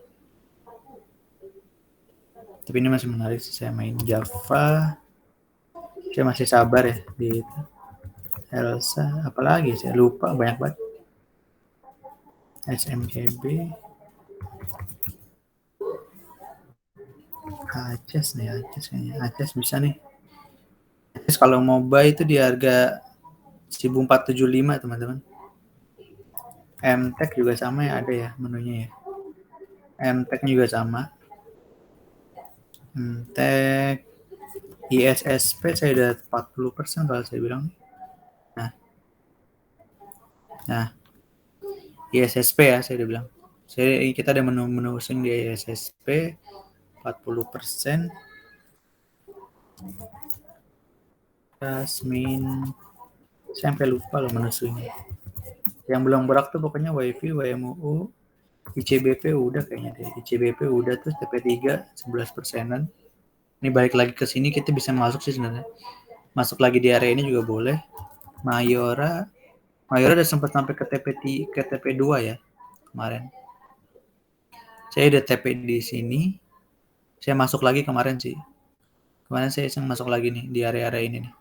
Tapi ini masih menarik sih, saya main Java. Saya masih sabar ya di itu. Elsa, apalagi saya lupa banyak banget. SMCB, Aces nih, Aces bisa nih. Aces kalau mau buy itu di harga 1475 teman-teman. MTech juga sama ya, ada ya menunya ya. MTech juga sama. MTech, ISSP saya udah 40% kalau saya bilang. Nah, ISSP ya saya udah bilang. Kita ada menu swing di ISSP 40%. Jasmine, saya sampai lupa loh menu swingnya. Yang belum berak tuh pokoknya WiFi, WMUU, ICBP udah kayaknya deh. ICBP udah tuh TP3 11%. Ini balik lagi ke sini kita bisa masuk sih sebenarnya. Masuk lagi di area ini juga boleh. Mayora udah sempat sampai ke TP2 ya kemarin. Saya udah TP di sini. Saya masuk lagi kemarin sih. Kemarin saya masuk lagi nih di area-area ini nih.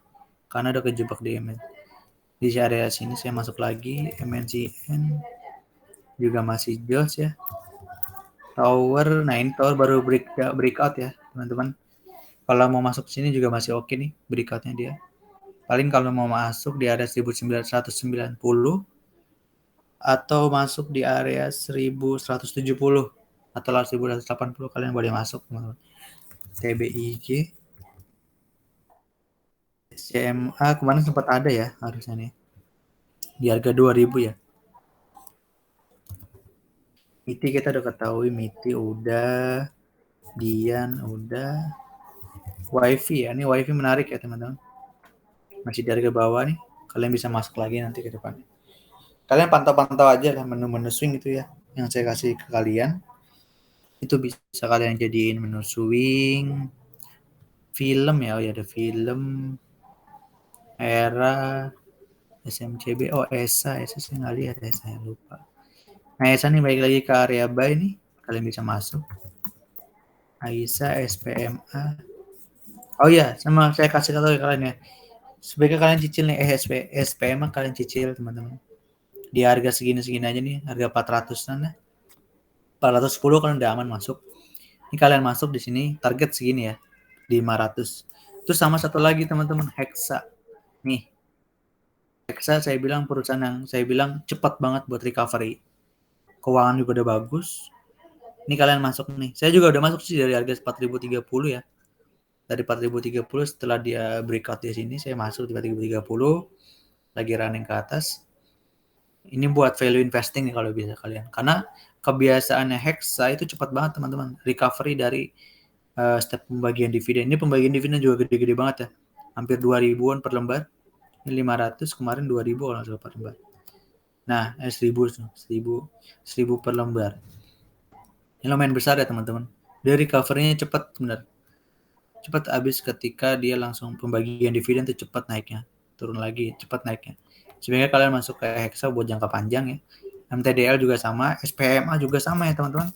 Karena udah kejebak di MN. Di area sini saya masuk lagi. MNCN juga masih jos ya. Tower, nah ini tower baru breakout ya teman-teman. Kalau mau masuk sini juga masih oke nih breakoutnya dia. Paling kalau mau masuk di area 1990 atau masuk di area 1170 atau 1180, kalian boleh masuk teman-teman. TBIG CMA kemarin sempat ada ya harusnya nih di harga 2000 ya. MITI kita udah ketahui, MITI udah, Dian udah, WiFi ya, ini WiFi menarik ya teman-teman, masih di harga bawah nih, kalian bisa masuk lagi nanti ke depan. Kalian pantau-pantau aja lah menu-menu swing itu ya, yang saya kasih ke kalian, itu bisa kalian jadiin menu swing, film ya, oh ya ada film, era, SMCB, oh ESA saya nggak lihat ya, saya lupa. Nah ESA nih balik lagi ke area buy nih, kalian bisa masuk. AISA, SPMA. Oh iya, sama saya kasih tahu ke kalian ya. Sebaiknya kalian cicil nih SPMA, kalian cicil teman-teman. Di harga segini-segini aja nih, harga 400-an lah. 410 kalian udah aman masuk. Ini kalian masuk di sini, target segini ya, 500. Terus sama satu lagi teman-teman, Hexa. Nih, Hexa saya bilang perusahaan yang saya bilang cepat banget buat recovery. Keuangan juga udah bagus. Ini kalian masuk nih. Saya juga udah masuk sih dari harga 4030 ya. Dari 4030 setelah dia breakout di sini saya masuk di 4030 lagi running ke atas. Ini buat value investing nih kalau bisa kalian. Karena kebiasaannya Hexa itu cepat banget teman-teman. Recovery dari step pembagian dividen. Ini pembagian dividen juga gede-gede banget ya. Hampir 2000-an per lembar. Ini 500, kemarin 2000 kalau per lembar. Nah, 1000 per lembar. Ini lumayan besar ya teman-teman. Dia recovery-nya cepat benar. Cepat habis ketika dia langsung pembagian dividen itu cepat naiknya, turun lagi cepat naiknya. Sebenarnya kalian masuk ke Hexa buat jangka panjang ya. MTDL juga sama, SPMA juga sama ya teman-teman.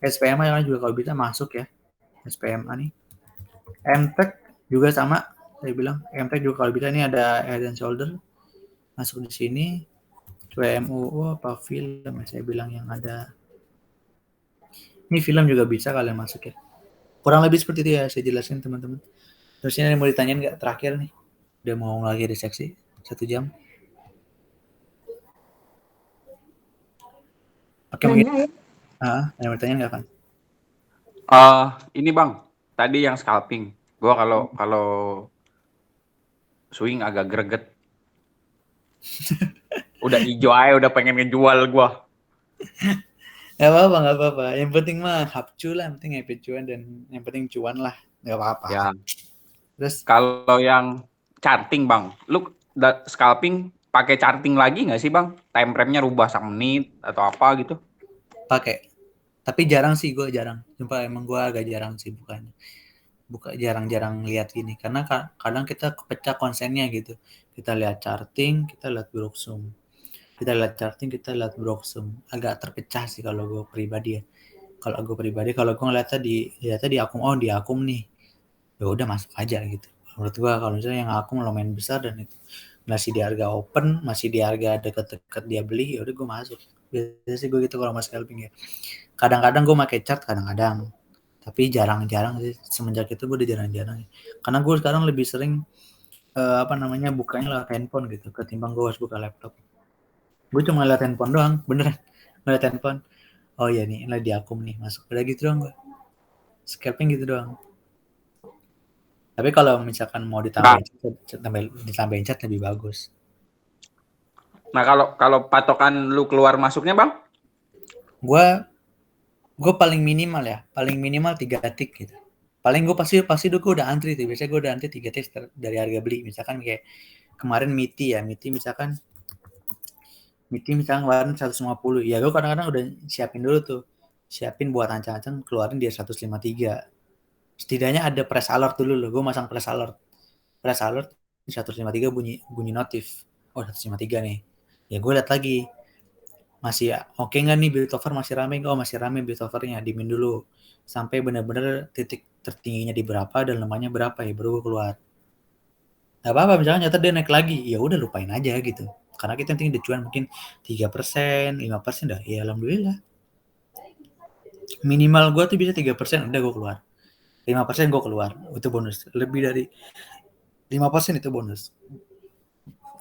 SPMA kalian juga kalau bisa masuk ya. SPMA nih. MTech juga sama, saya bilang MTech juga kalau bisa, ini ada Head and Shoulder masuk di sini. WMUO apa film saya bilang yang ada. Ini film juga bisa kalian masuk ya. Kurang lebih seperti itu ya saya jelasin teman-teman. Terus ini mau ditanyain nggak terakhir nih? Udah mau lagi di seksi 1 jam. Oke mungkin. Ada mau ditanyain nggak kan? Ini bang, tadi yang scalping. Gua kalau swing agak greget. Udah hijau aja, udah pengen ngejual gua. Gak apa-apa, gak apa-apa. Yang penting mah hapcu lah, yang penting happy cuan dan yang penting cuan lah. Gak apa-apa. Ya. Terus Kalau yang charting bang, lu scalping pakai charting lagi nggak sih bang? Time frame-nya rubah 1 menit atau apa gitu? pakai. Tapi jarang sih gue jarang. Sumpah emang gue agak jarang sih bukannya. Jarang-jarang lihat gini karena kadang kita kepecah konsennya gitu. Kita lihat charting, kita lihat Broxum. Kita lihat charting, kita lihat Broxum. Agak terpecah sih kalau gue pribadi ya. Kalau gue pribadi, kalau gue lihatnya di akum, oh di akum nih, ya udah masuk aja gitu. Menurut gue kalau misalnya yang akum lumayan besar dan itu masih di harga open, masih di harga deket-deket dia beli, ya udah gue masuk. Biasanya sih gue gitu kalau mas scalping ya. Kadang-kadang gue pakai chart, kadang-kadang. Tapi jarang-jarang sih, semenjak itu gue udah jarang-jarang. Karena gue sekarang lebih sering bukanya lewat handphone gitu, ketimbang gue harus buka laptop. Gue cuma lihat handphone doang, beneran. Lihat handphone. Oh iya nih, ini di akum nih, masuk. Udah gitu doang gue. Scalping gitu doang. Tapi kalau misalkan mau Nah, ditambahin chat lebih bagus. nah kalau patokan lu keluar masuknya bang? Gue paling minimal ya, paling minimal 3 tick gitu. Paling gue pasti gue udah antri tuh. Biasanya gue udah antri 3 tick dari harga beli. Misalkan kayak kemarin MITI misalkan kemarin 150. Ya gue kadang-kadang udah siapin dulu tuh. Siapin buat ancang-ancang keluarin dia 153. Setidaknya ada press alert dulu loh. Gue masang press alert. Press alert 153 bunyi notif. Oh 153 nih. Ya gue lihat lagi. Masih oke nggak nih bid offer, masih rame nggak? Oh masih rame bid offernya, dimin dulu. Sampai benar-benar titik tertingginya di berapa dan lemahnya berapa ya baru gue keluar. Gak apa-apa misalnya nyata dia naik lagi. Ya udah lupain aja gitu. Karena kita yang tinggi cuan mungkin 3%, 5% dah. Ya alhamdulillah. Minimal gue tuh bisa 3%, udah gue keluar. 5% gue keluar, itu bonus. Lebih dari 5% itu bonus.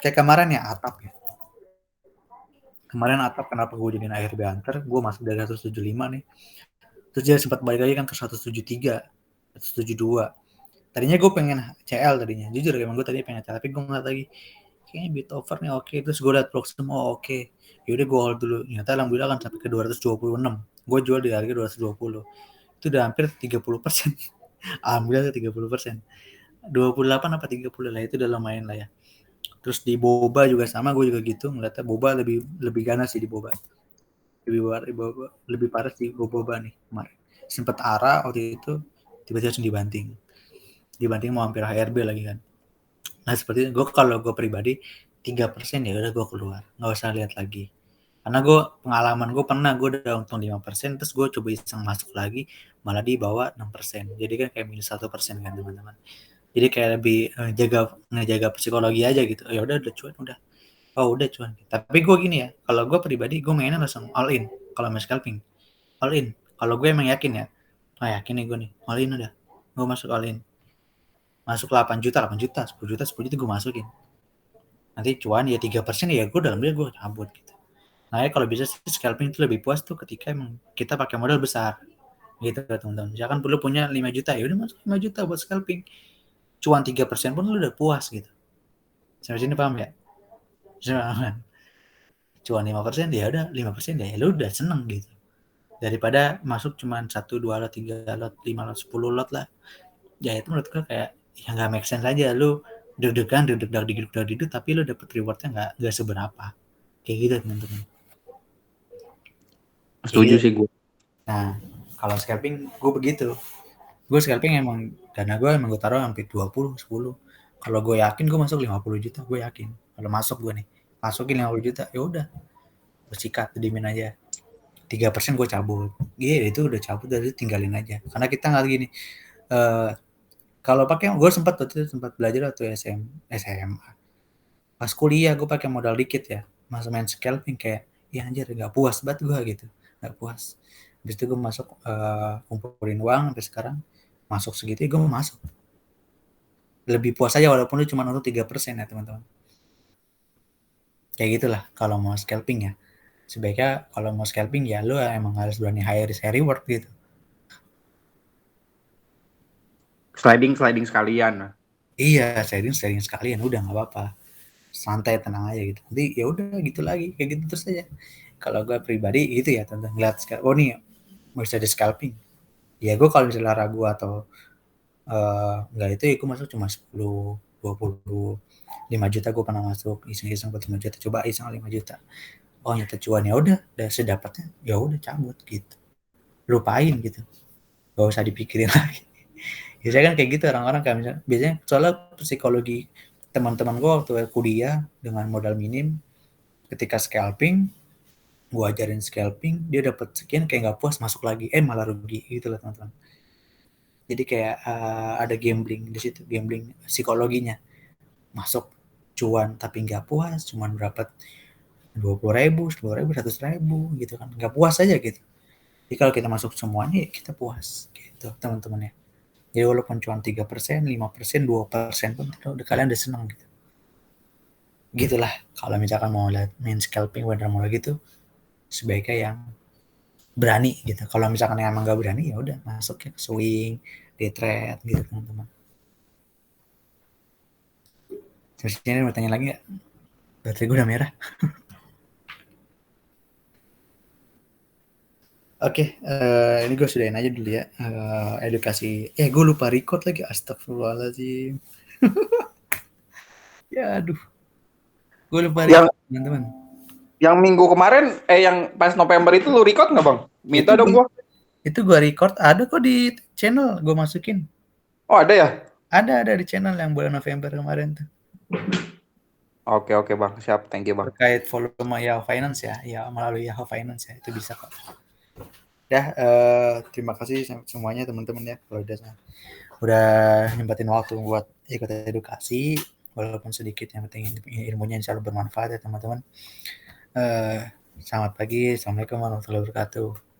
Kayak kemarin ya atap ya. kemarin Atap kenapa gue jadiin ARB Hunter, gue masuk dari 175 nih, terus dia sempat balik lagi kan ke 173, 172. Tadinya gue pengen CL tadinya, jujur emang gue tadi pengen CL, tapi gue ngeliat lagi kayaknya bit over nih oke. Terus gue liat Proxim, oh oke, yaudah gue hold dulu. Ternyata alhamdulillah kan sampai ke 226, gue jual di harga 220, itu udah hampir 30%. Alhamdulillah 30%, 28 apa 30 lah, itu udah lumayan lah ya. Terus di boba juga sama, gue juga gitu ngeliatnya boba lebih ganas sih di boba, lebih parah sih boba nih kemarin. Sempet ARA waktu itu, tiba-tiba langsung dibanting mau hampir HRB lagi kan. Nah seperti itu, gue kalau gue pribadi 3% ya udah gue keluar, nggak usah lihat lagi. Karena gue pengalaman gue pernah gue udah untung 5%, terus gue coba iseng masuk lagi malah di bawah 6%. Jadi kan kayak minus 1% kan teman-teman. Jadi kayak lebih ngejaga psikologi aja gitu. Ya udah cuan udah. Oh udah cuan. Tapi gue gini ya, kalau gue pribadi gue mainnya langsung all in. Kalau main scalping all in. Kalau gue emang yakin ya, yakin nih gue nih all in udah. Gue masuk all in. Masuk 8 juta, 10 juta, 10 juta gue masukin. Nanti cuan ya 3% ya gue dalam dia gue cabut gitu. Nah ya kalau bisa sih scalping itu lebih puas tuh ketika emang kita pakai modal besar gitu teman-teman. Misalkan perlu punya 5 juta, ya udah masuk 5 juta buat scalping. Cuan 3% pun lu udah puas gitu. Sampai sini paham ya? Cuan 5% ya udah 5% ya lu udah seneng gitu. Daripada masuk cuman 1, 2 lot, 3 lot, 5 lot, 10 lot lah. Ya itu menurut gue kayak ya nggak make sense aja, lu deg-degan deg-deg tapi lu dapet rewardnya nggak seberapa kayak gitu teman-teman. Kayak Setuju gitu. sih gue. Nah kalau scalping gue begitu, gue scalping emang dana gue emang gue taruh hampir 20 10. Kalau gue yakin gue masuk 50 juta, gue yakin kalau masuk gue nih masukin 50 juta, ya udah bersikat dimin aja. 3% gue cabut, iya itu udah cabut, dari tinggalin aja. Karena kita nggak gini, uh, kalau pakai gue sempat belajar waktu SMA, pas kuliah gue pakai modal dikit ya, masuk main scalping kayak ya anjir nggak puas banget gue gitu, nggak puas. Habis itu gue masuk kumpulin uang sampai sekarang, masuk segitu gue mau masuk lebih puas aja walaupun lu cuma untuk 3% ya teman-teman. Kayak gitulah kalau mau scalping ya. Sebaiknya kalau mau scalping ya lu emang harus berani high risk high reward gitu. Sliding sekalian. Iya, sharing sekalian udah nggak apa-apa. Santai tenang aja gitu. Nanti ya udah gitu lagi kayak gitu terus aja. Kalau gue pribadi gitu ya tentang ngeliat oh nih bisa di scalping. Ya gue kalau misalnya ragu atau nggak itu ya gue masuk cuma 10, 20, 5 juta gue pernah masuk iseng-iseng buat 5 juta, coba iseng 5 juta. Oh nyata cuan, ya udah sedapatnya ya udah cabut gitu. Lupain gitu. Gak usah dipikirin lagi. Biasanya kan kayak gitu orang-orang kayak misalnya, biasanya soalnya psikologi teman-teman gue waktu kuliah dengan modal minim, ketika scalping, gue ajarin scalping, dia dapat sekian kayak nggak puas masuk lagi, malah rugi gitu lah teman-teman. Jadi kayak ada gambling di situ, gambling psikologinya, masuk cuan tapi nggak puas, cuman dapat 20.000, 10.000, 100.000 gitu kan, nggak puas aja gitu. Jadi kalau kita masuk semuanya ya kita puas gitu teman-teman ya. Jadi walaupun cuma 3%, 5%, 2% pun udah kalian udah seneng gitu. Gitulah kalau misalkan mau lihat main scalping bener mau gitu, sebaiknya yang berani gitu. Kalau misalkan yang emang nggak berani ya udah masuk ya swing, day trade gitu teman-teman. Terus ini mau tanya lagi nggak? Baterai gue udah merah. Oke, ini gue sudahin aja dulu ya. Edukasi. Gue lupa record lagi. Astagfirullahaladzim. Ya aduh, gue lupa Yang record teman-teman. yang minggu kemarin, yang pas November itu lu record nggak bang? Itu Minta dong gua. itu gue record, ada kok di channel gue masukin. Oh ada ya? Ada di channel yang bulan November kemarin tuh. Oke bang, siap, thank you bang. Terkait volume Yahoo Finance ya melalui Yahoo Finance ya, itu bisa kok. Ya, terima kasih semuanya teman-teman ya kalau udah nyempetin waktu buat ikut edukasi, walaupun sedikit, yang penting ilmunya insya Allah bermanfaat ya teman-teman. Selamat pagi, assalamualaikum warahmatullahi wabarakatuh.